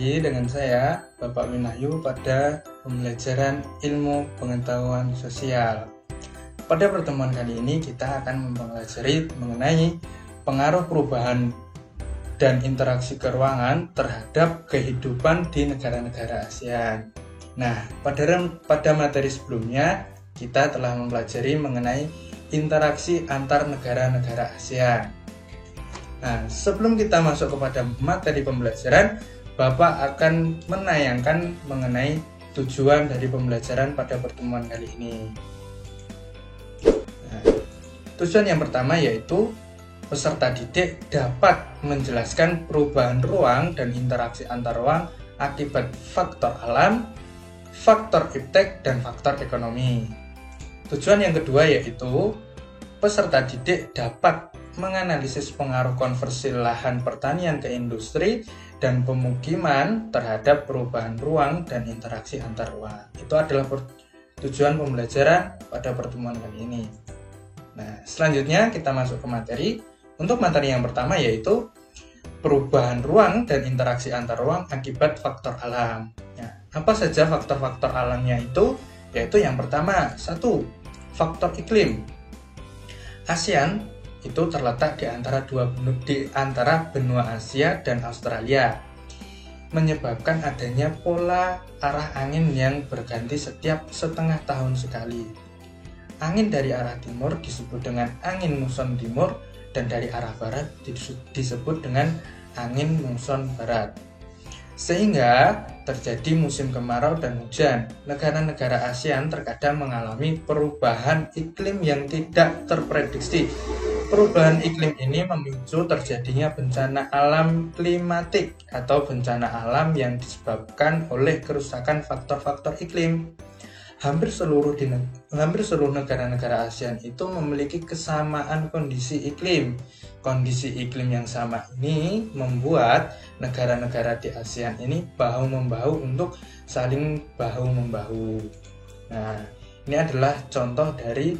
lagi dengan saya, Bapak Winahyu, pada pembelajaran ilmu pengetahuan sosial. Pada pertemuan kali ini kita akan mempelajari mengenai pengaruh perubahan dan interaksi keruangan terhadap kehidupan di negara-negara ASEAN. Nah, pada materi sebelumnya kita telah mempelajari mengenai interaksi antar negara-negara ASEAN. Nah, sebelum kita masuk kepada materi pembelajaran, Bapak akan menayangkan mengenai tujuan dari pembelajaran pada pertemuan kali ini. Nah, tujuan yang pertama yaitu peserta didik dapat menjelaskan perubahan ruang dan interaksi antar ruang akibat faktor alam, faktor iptek, dan faktor ekonomi. Tujuan yang kedua yaitu peserta didik dapat menganalisis pengaruh konversi lahan pertanian ke industri dan pemukiman terhadap perubahan ruang dan interaksi antar ruang. Itu adalah tujuan pembelajaran pada pertemuan kali ini. Nah, selanjutnya kita masuk ke materi. Untuk materi yang pertama yaitu perubahan ruang dan interaksi antar ruang akibat faktor alam. Nah, apa saja faktor-faktor alamnya itu? Yaitu yang pertama, 1. Faktor iklim. ASEAN itu terletak di antara benua Asia dan Australia, menyebabkan adanya pola arah angin yang berganti setiap setengah tahun sekali. Angin dari arah timur disebut dengan angin muson timur, dan dari arah barat disebut dengan angin muson barat. Sehingga terjadi musim kemarau dan hujan. Negara-negara ASEAN terkadang mengalami perubahan iklim yang tidak terprediksi. Perubahan iklim ini memicu terjadinya bencana alam klimatik atau bencana alam yang disebabkan oleh kerusakan faktor-faktor iklim. Hampir seluruh negara-negara ASEAN itu memiliki kesamaan kondisi iklim. Kondisi iklim yang sama ini membuat negara-negara di ASEAN ini bahu-membahu untuk saling bahu-membahu. Nah, ini adalah contoh dari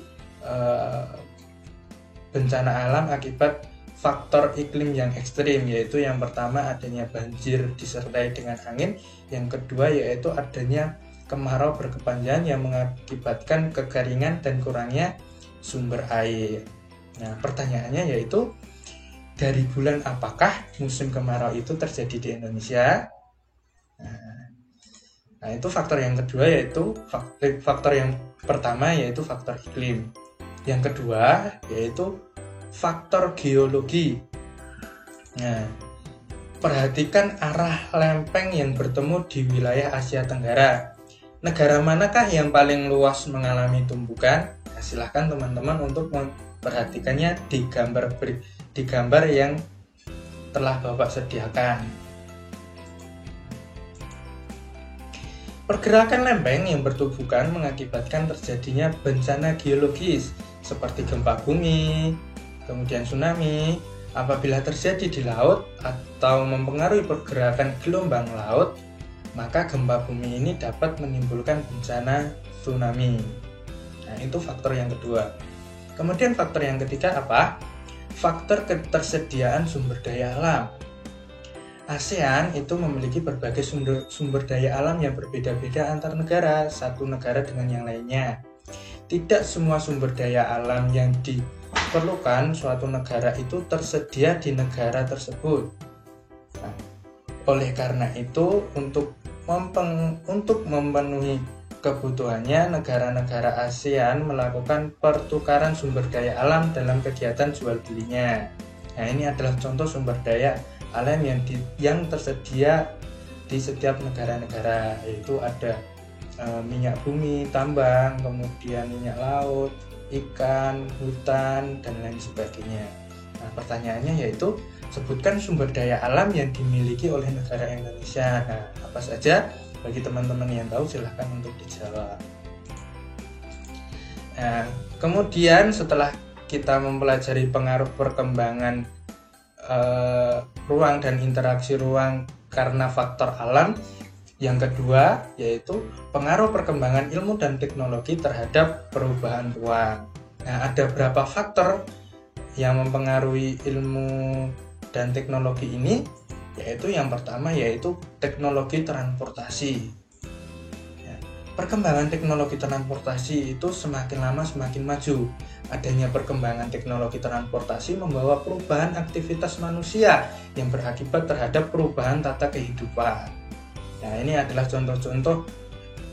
bencana alam akibat faktor iklim yang ekstrim, yaitu yang pertama adanya banjir disertai dengan angin, yang kedua yaitu adanya kemarau berkepanjangan yang mengakibatkan kekeringan dan kurangnya sumber air. Nah, pertanyaannya yaitu dari bulan apakah musim kemarau itu terjadi di Indonesia? Nah, itu faktor yang kedua yaitu faktor yang pertama yaitu faktor iklim. Yang kedua yaitu faktor geologi. Nah, perhatikan arah lempeng yang bertemu di wilayah Asia Tenggara. Negara manakah yang paling luas mengalami tumbukan? Nah, silahkan teman-teman untuk memperhatikannya di gambar yang telah Bapak sediakan. Pergerakan lempeng yang bertumbukan mengakibatkan terjadinya bencana geologis seperti gempa bumi, kemudian tsunami. Apabila terjadi di laut atau mempengaruhi pergerakan gelombang laut, maka gempa bumi ini dapat menimbulkan bencana tsunami. Nah, itu faktor yang kedua. Kemudian faktor yang ketiga apa? Faktor ketersediaan sumber daya alam. ASEAN itu memiliki berbagai sumber daya alam yang berbeda-beda antar negara, satu negara dengan yang lainnya. Tidak semua sumber daya alam yang diperlukan suatu negara itu tersedia di negara tersebut. Nah, oleh karena itu, untuk memenuhi kebutuhannya, negara-negara ASEAN melakukan pertukaran sumber daya alam dalam kegiatan jual belinya. Nah, ini adalah contoh sumber daya alam yang tersedia di setiap negara-negara, yaitu ada minyak bumi, tambang, kemudian minyak laut, ikan, hutan, dan lain sebagainya. Nah, pertanyaannya yaitu sebutkan sumber daya alam yang dimiliki oleh negara Indonesia. Nah, apa saja? Bagi teman-teman yang tahu silahkan untuk dijawab. Nah, kemudian setelah kita mempelajari pengaruh perkembangan ruang dan interaksi ruang karena faktor alam, yang kedua yaitu pengaruh perkembangan ilmu dan teknologi terhadap perubahan ruang. Nah, ada berapa faktor yang mempengaruhi ilmu dan teknologi ini? yaitu yang pertama yaitu teknologi transportasi. Perkembangan teknologi transportasi itu semakin lama semakin maju. Adanya perkembangan teknologi transportasi membawa perubahan aktivitas manusia yang berakibat terhadap perubahan tata kehidupan. Nah, ini adalah contoh-contoh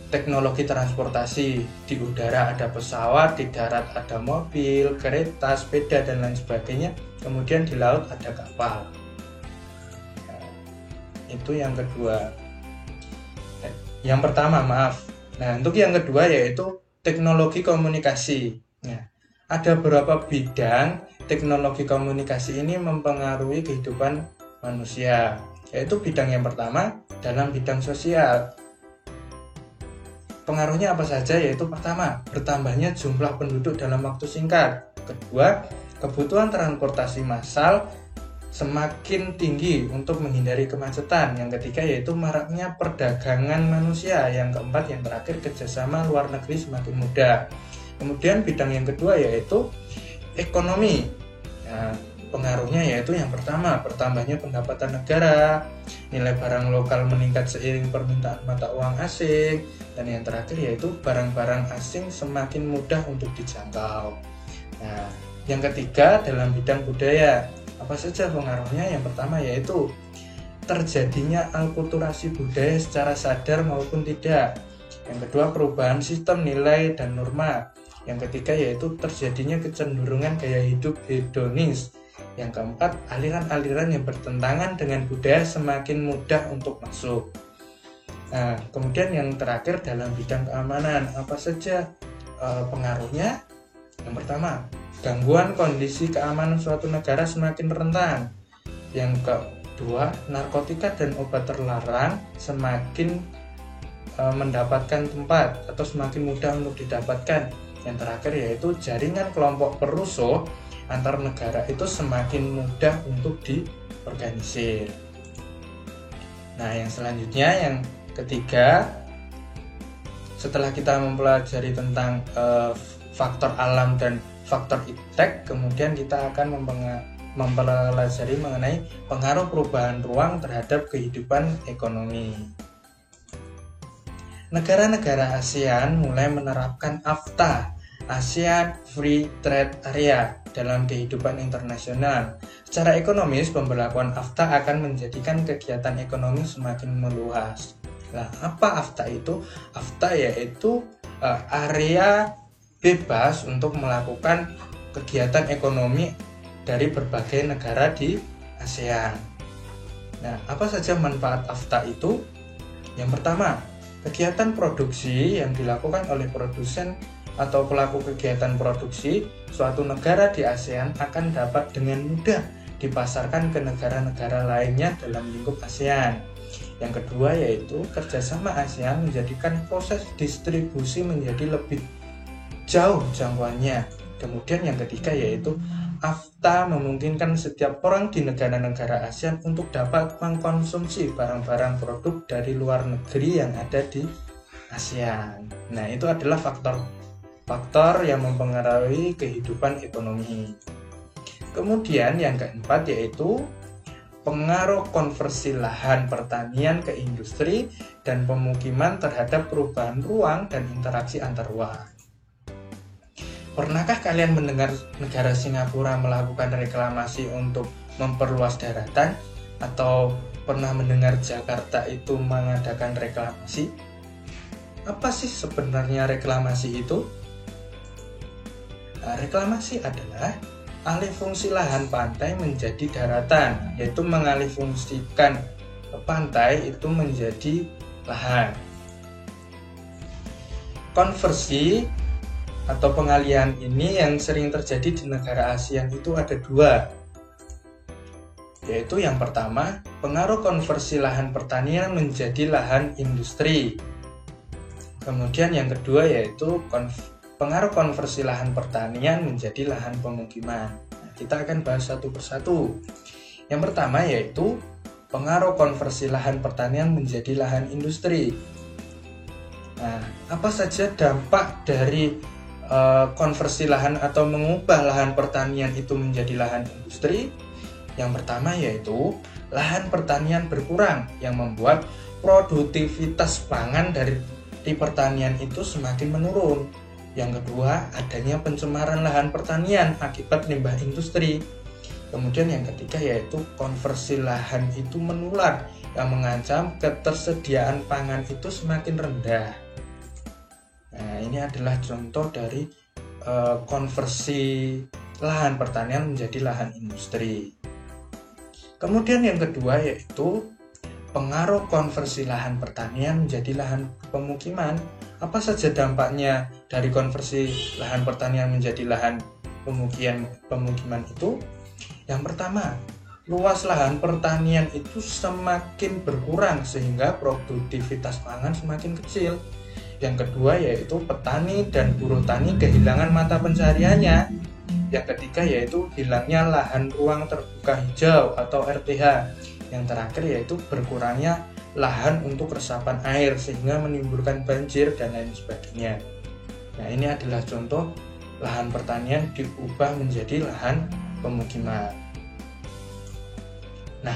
teknologi transportasi. Di udara ada pesawat, di darat ada mobil, kereta, sepeda, dan lain sebagainya. Kemudian di laut ada kapal. Nah, itu yang kedua. Yang pertama, maaf. Nah, untuk yang kedua yaitu teknologi komunikasi. Nah, ada beberapa bidang teknologi komunikasi ini mempengaruhi kehidupan manusia. Yaitu bidang yang pertama dalam bidang sosial. Pengaruhnya apa saja? Yaitu pertama, bertambahnya jumlah penduduk dalam waktu singkat. Kedua, kebutuhan transportasi massal semakin tinggi untuk menghindari kemacetan. Yang ketiga yaitu maraknya perdagangan manusia. Yang keempat, yang terakhir, kerjasama luar negeri semakin mudah. Kemudian bidang yang kedua yaitu ekonomi. Nah, pengaruhnya yaitu yang pertama, bertambahnya pendapatan negara, nilai barang lokal meningkat seiring permintaan mata uang asing, dan yang terakhir yaitu barang-barang asing semakin mudah untuk dijangkau. Nah, yang ketiga dalam bidang budaya. Apa saja pengaruhnya? Yang pertama yaitu terjadinya alkulturasi budaya secara sadar maupun tidak. Yang kedua, perubahan sistem nilai dan norma. Yang ketiga yaitu terjadinya kecenderungan gaya hidup hedonis. Yang keempat, aliran-aliran yang bertentangan dengan budaya semakin mudah untuk masuk. Nah, kemudian yang terakhir dalam bidang keamanan. Apa saja pengaruhnya? Yang pertama, gangguan kondisi keamanan suatu negara semakin rentan. Yang kedua, narkotika dan obat terlarang semakin mendapatkan tempat atau semakin mudah untuk didapatkan. Yang terakhir yaitu jaringan kelompok perusuh antar negara itu semakin mudah untuk diorganisir. Nah, yang selanjutnya yang ketiga, setelah kita mempelajari tentang faktor alam dan faktor iptek, kemudian kita akan mempelajari mengenai pengaruh perubahan ruang terhadap kehidupan ekonomi. Negara-negara ASEAN mulai menerapkan AFTA, ASEAN Free Trade Area, dalam kehidupan internasional. Secara ekonomis, pemberlakuan AFTA akan menjadikan kegiatan ekonomi semakin meluas. Nah, apa AFTA itu? AFTA yaitu area bebas untuk melakukan kegiatan ekonomi dari berbagai negara di ASEAN. Nah, apa saja manfaat AFTA itu? Yang pertama, kegiatan produksi yang dilakukan oleh produsen atau pelaku kegiatan produksi suatu negara di ASEAN akan dapat dengan mudah dipasarkan ke negara-negara lainnya dalam lingkup ASEAN. Yang kedua yaitu kerjasama ASEAN menjadikan proses distribusi menjadi lebih jauh jangkauannya. Kemudian yang ketiga yaitu AFTA memungkinkan setiap orang di negara-negara ASEAN untuk dapat mengkonsumsi barang-barang produk dari luar negeri yang ada di ASEAN. Nah, itu adalah faktor yang mempengaruhi kehidupan ekonomi. Kemudian yang keempat yaitu pengaruh konversi lahan pertanian ke industri dan pemukiman terhadap perubahan ruang dan interaksi antar ruang. Pernahkah kalian mendengar negara Singapura melakukan reklamasi untuk memperluas daratan? Atau pernah mendengar Jakarta itu mengadakan reklamasi? Apa sih sebenarnya reklamasi itu? Nah, reklamasi adalah alih fungsi lahan pantai menjadi daratan, yaitu mengalih fungsikan pantai itu menjadi lahan. Konversi atau pengalihan ini yang sering terjadi di negara ASEAN itu ada dua, yaitu yang pertama, pengaruh konversi lahan pertanian menjadi lahan industri. Kemudian yang kedua yaitu pengaruh konversi lahan pertanian menjadi lahan pemukiman. Nah, kita akan bahas satu persatu. Yang pertama yaitu pengaruh konversi lahan pertanian menjadi lahan industri. Nah, apa saja dampak dari konversi lahan atau mengubah lahan pertanian itu menjadi lahan industri? Yang pertama yaitu lahan pertanian berkurang yang membuat produktivitas pangan dari pertanian itu semakin menurun. Yang kedua, adanya pencemaran lahan pertanian akibat limbah industri. Kemudian yang ketiga yaitu konversi lahan itu menular yang mengancam ketersediaan pangan itu semakin rendah. Nah, ini adalah contoh dari konversi lahan pertanian menjadi lahan industri. Kemudian yang kedua yaitu pengaruh konversi lahan pertanian menjadi lahan pemukiman. Apa saja dampaknya dari konversi lahan pertanian menjadi lahan pemukiman itu? Yang pertama, luas lahan pertanian itu semakin berkurang sehingga produktivitas pangan semakin kecil. Yang kedua yaitu petani dan buruh tani kehilangan mata pencahariannya. Yang ketiga yaitu hilangnya lahan ruang terbuka hijau atau RTH. Yang terakhir yaitu berkurangnya lahan untuk resapan air sehingga menimbulkan banjir dan lain sebagainya. Nah, ini adalah contoh lahan pertanian diubah menjadi lahan pemukiman. Nah,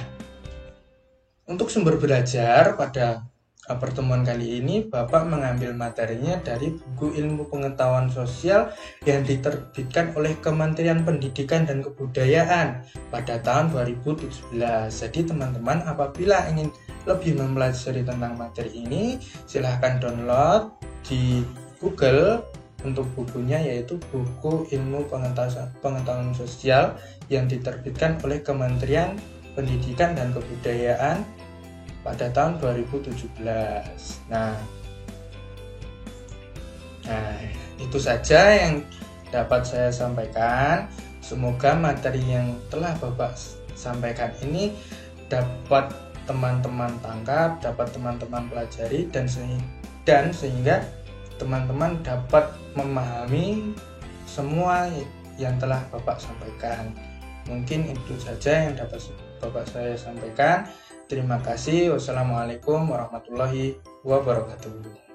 untuk sumber belajar pada pertemuan kali ini Bapak mengambil materinya dari buku Ilmu Pengetahuan Sosial yang diterbitkan oleh Kementerian Pendidikan dan Kebudayaan pada tahun 2017. Jadi teman-teman apabila ingin lebih mempelajari tentang materi ini, silahkan download di Google untuk bukunya, yaitu buku Ilmu Pengetahuan Sosial yang diterbitkan oleh Kementerian Pendidikan dan Kebudayaan pada tahun 2017. Nah, itu saja yang dapat saya sampaikan. Semoga materi yang telah Bapak sampaikan ini dapat teman-teman tangkap, dapat teman-teman pelajari, dan sehingga teman-teman dapat memahami semua yang telah Bapak sampaikan. Mungkin itu saja yang dapat Bapak saya sampaikan. Terima kasih. Wassalamualaikum warahmatullahi wabarakatuh.